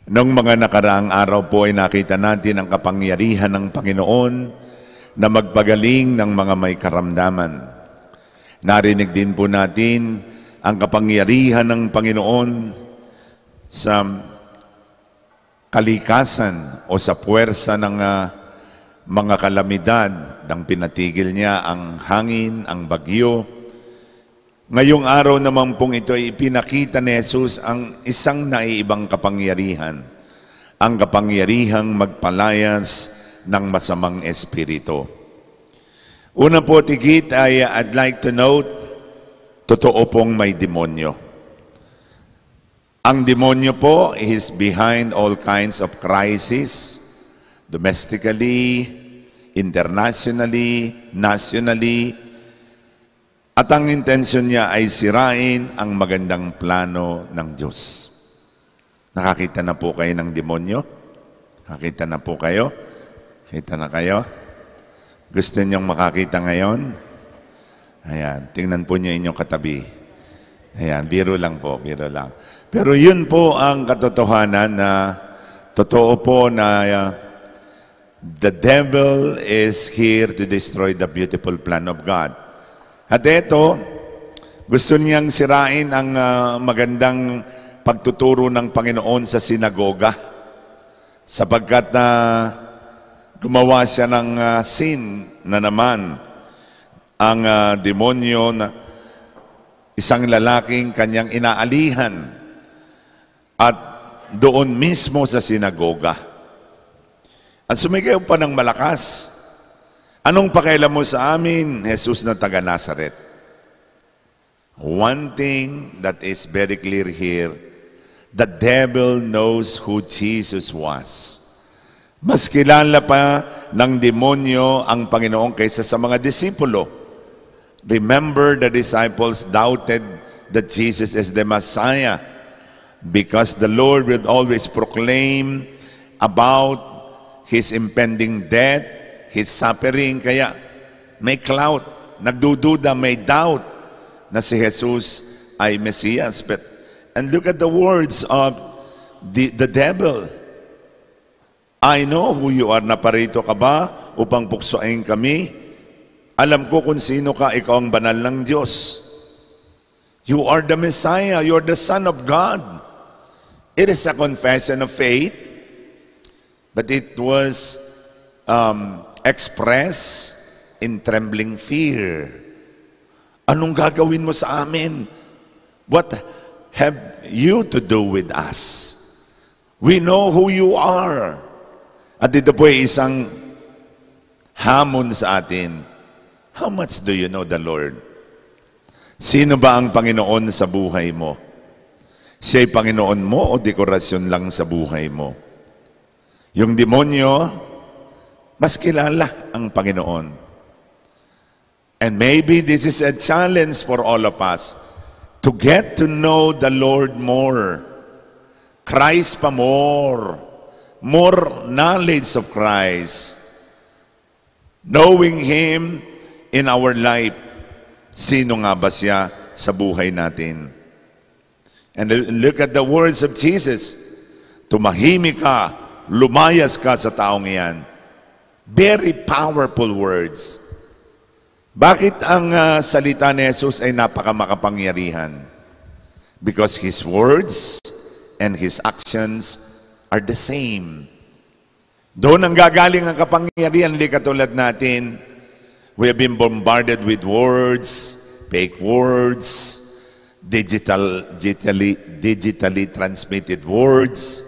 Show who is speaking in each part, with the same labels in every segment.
Speaker 1: Noong mga nakaraang araw po ay nakita natin ang kapangyarihan ng Panginoon na magpagaling ng mga may karamdaman. Narinig din po natin ang kapangyarihan ng Panginoon sa kalikasan o sa puwersa ng mga kalamidad nang pinatigil niya ang hangin, ang bagyo. Ngayong araw naman pong ito ay ipinakita ni Jesus ang isang naiibang kapangyarihan, ang kapangyarihang magpalayas ng masamang espiritu. Una po tigit ay I'd like to note, totoo pong may demonyo. Ang demonyo po is behind all kinds of crisis, domestically, internationally, nationally, at ang intensyon niya ay sirain ang magandang plano ng Diyos. Nakakita na po kayo ng demonyo? Nakakita na po kayo? Kita na kayo? Gusto niyong makakita ngayon? Ayan, tingnan po niyo inyong katabi. Ayan, biro lang po, biro lang. Pero yun po ang katotohanan na totoo po na the devil is here to destroy the beautiful plan of God. At ito, gusto niyang sirain ang magandang pagtuturo ng Panginoon sa sinagoga sapagkat gumawa siya ng sin na naman ang demonyo na isang lalaking kanyang inaalihan at doon mismo sa sinagoga. At sumigaw pa ng malakas, "Anong pakialam mo sa amin, Jesus na taga Nazaret?" One thing that is very clear here, the devil knows who Jesus was. Mas kilala pa ng demonyo ang Panginoon kaysa sa mga disipulo. Remember, the disciples doubted that Jesus is the Messiah because the Lord would always proclaim about His impending death, His suffering, kaya may clout, nagdududa, may doubt na si Jesus ay Mesias. And look at the words of the devil. "I know who you are." Naparito ka ba upang puksoin kami? Alam ko kung sino ka, ikaw ang banal ng Diyos. You are the Messiah, you are the Son of God. It is a confession of faith, but it was express in trembling fear. Anong gagawin mo sa amin? What have you to do with us? We know who you are. At ito po ay isang hamon sa atin. How much do you know the Lord? Sino ba ang Panginoon sa buhay mo? Siya'y Panginoon mo o dekorasyon lang sa buhay mo? Yung demonyo, mas kilala ang Panginoon. And maybe this is a challenge for all of us to get to know the Lord more. Christ pa more. More knowledge of Christ. Knowing Him in our life. Sino nga ba siya sa buhay natin? And look at the words of Jesus. Tumahimik ka, lumayas ka sa taong iyan. Very powerful words. Bakit ang salita ni Jesus ay napakamakapangyarihan? Because His words and His actions are the same. Doon ang gagaling ang kapangyarihan. Hindi katulad natin, we have been bombarded with words, fake words, digitally transmitted words,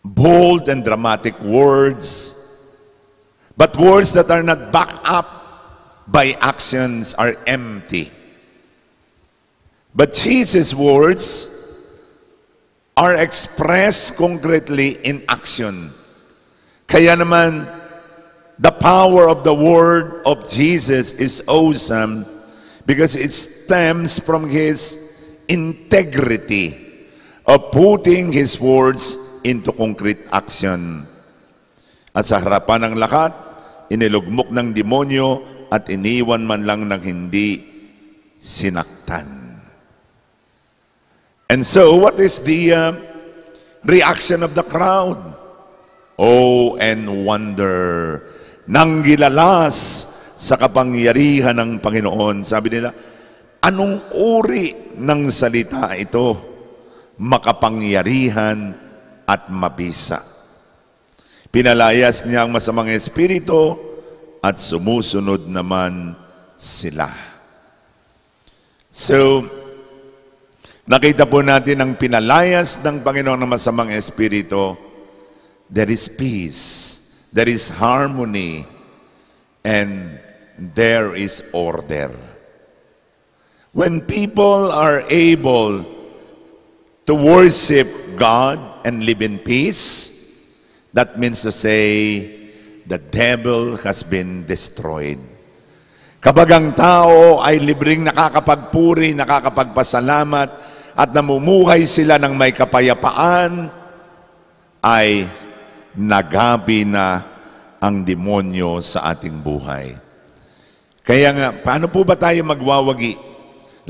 Speaker 1: bold and dramatic words. But words that are not backed up by actions are empty. But Jesus' words are expressed concretely in action. Kaya naman, the power of the word of Jesus is awesome because it stems from His integrity of putting His words into concrete action. At sa harapan ng lahat, inilugmok ng demonyo at iniwan man lang ng hindi sinaktan. And so, what is the reaction of the crowd. Oh, and wonder, nang gilalas sa kapangyarihan ng Panginoon. Sabi nila, anong uri ng salita ito? Makapangyarihan at mabisa. Pinalayas niya ang masamang espiritu at sumusunod naman sila. So, nakita po natin ang pinalayas ng Panginoon ng masamang espiritu. There is peace, there is harmony, and there is order. When people are able to worship God and live in peace, that means to say, the devil has been destroyed. Kapag ang tao ay libreng nakakapagpuri, nakakapagpasalamat, at namumuhay sila ng may kapayapaan, ay nagabi na ang demonyo sa ating buhay. Kaya nga, paano po ba tayo magwawagi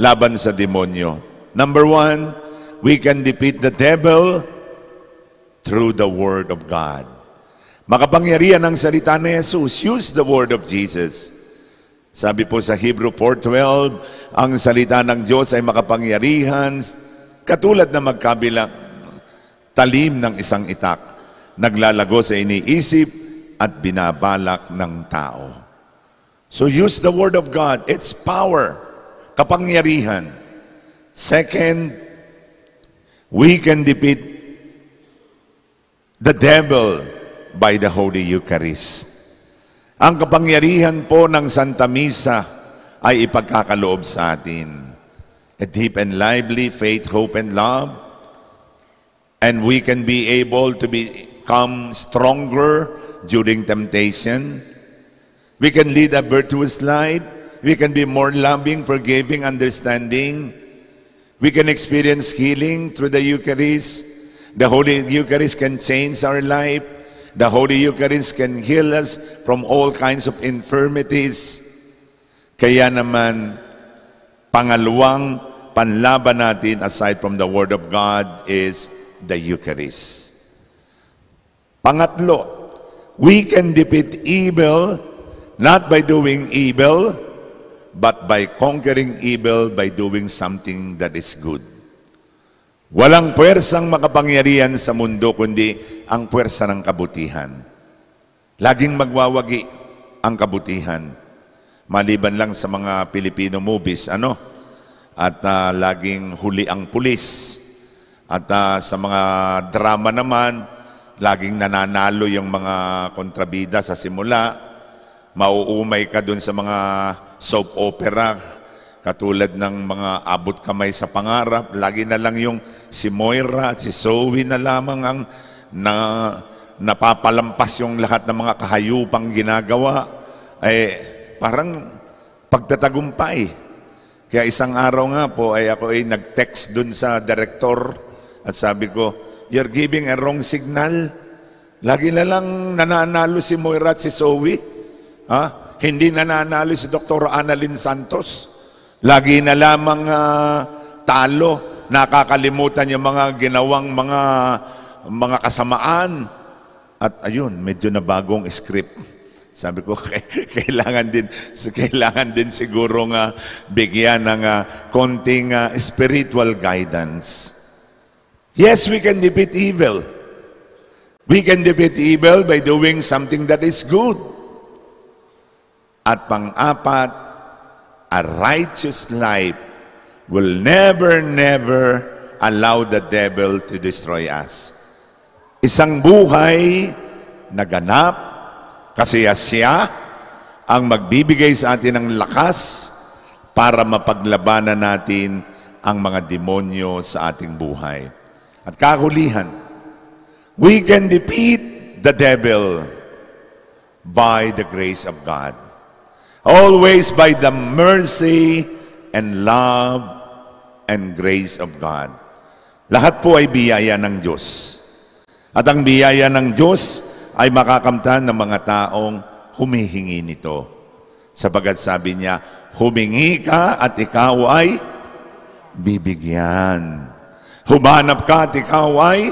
Speaker 1: laban sa demonyo? Number one, we can defeat the devil through the Word of God. Makapangyarihan ang salita ni Jesus. Use the Word of Jesus. Sabi po sa Hebrew 4:12, ang salita ng Diyos ay makapangyarihan, katulad na magkabilang talim ng isang itak, naglalago sa iniisip at binabalak ng tao. So use the Word of God. It's power, kapangyarihan. Second, we can defeat the devil by the Holy Eucharist. Ang kapangyarihan po ng Santa Misa ay ipagkakaloob sa atin. A deep and lively faith, hope, and love. And we can be able to become stronger during temptation. We can lead a virtuous life. We can be more loving, forgiving, understanding. We can experience healing through the Eucharist. The Holy Eucharist can change our life. The Holy Eucharist can heal us from all kinds of infirmities. Kaya naman, pangalawang panlaban natin aside from the Word of God is the Eucharist. Pangatlo, we can defeat evil not by doing evil, but by conquering evil by doing something that is good. Walang puwersang makapangyarihan sa mundo kundi ang puwersa ng kabutihan. Laging magwawagi ang kabutihan. Maliban lang sa mga Filipino movies, At laging huli ang pulis. At sa mga drama naman, laging nananalo yung mga kontrabida sa simula. Mauumay ka dun sa mga soap opera, katulad ng mga Abot Kamay sa Pangarap. Lagi na lang yung si Moira at si Zoe na lamang ang napapalampas yung lahat ng mga kahayupang ginagawa. Parang pagtatagumpay. Kaya isang araw nga po ako nag-text dun sa director at sabi ko, you're giving a wrong signal. Lagi na lang nananalo si Moira at si Zoe. Hindi nananalo si Dr. Annalyn Santos. Lagi na lamang talo. Nakakalimutan yung mga ginawang mga kasamaan. At ayun, medyo na bagong script. Sabi ko, kailangan din siguro bigyan ng konting spiritual guidance. Yes, we can defeat evil. We can defeat evil by doing something that is good. At pang-apat, a righteous life will never allow the devil to destroy us. Isang buhay na ganap, kasiyasya, ang magbibigay sa atin ng lakas para mapaglabanan natin ang mga demonyo sa ating buhay. At kahulihan, we can defeat the devil by the grace of God. Always by the mercy and love and grace of God. Lahat po ay biyaya ng Diyos. At ang biyaya ng Diyos ay makakamtan ng mga taong humihingi nito. Sapagat sabi niya, humingi ka at ikaw ay bibigyan. Humanap ka at ikaw ay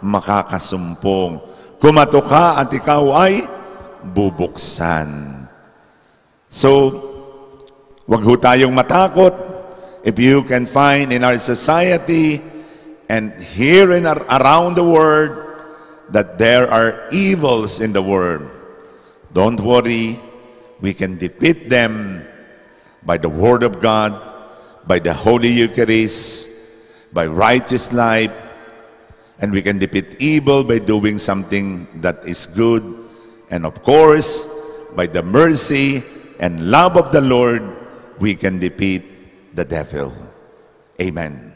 Speaker 1: makakasumpong. Kumato ka at ikaw ay bubuksan. So, wag ho tayong matakot. If you can find in our society and here and around the world that there are evils in the world, don't worry. We can defeat them by the Word of God, by the Holy Eucharist, by righteous life, and we can defeat evil by doing something that is good, and of course, by the mercy and love of the Lord, we can defeat the devil. Amen.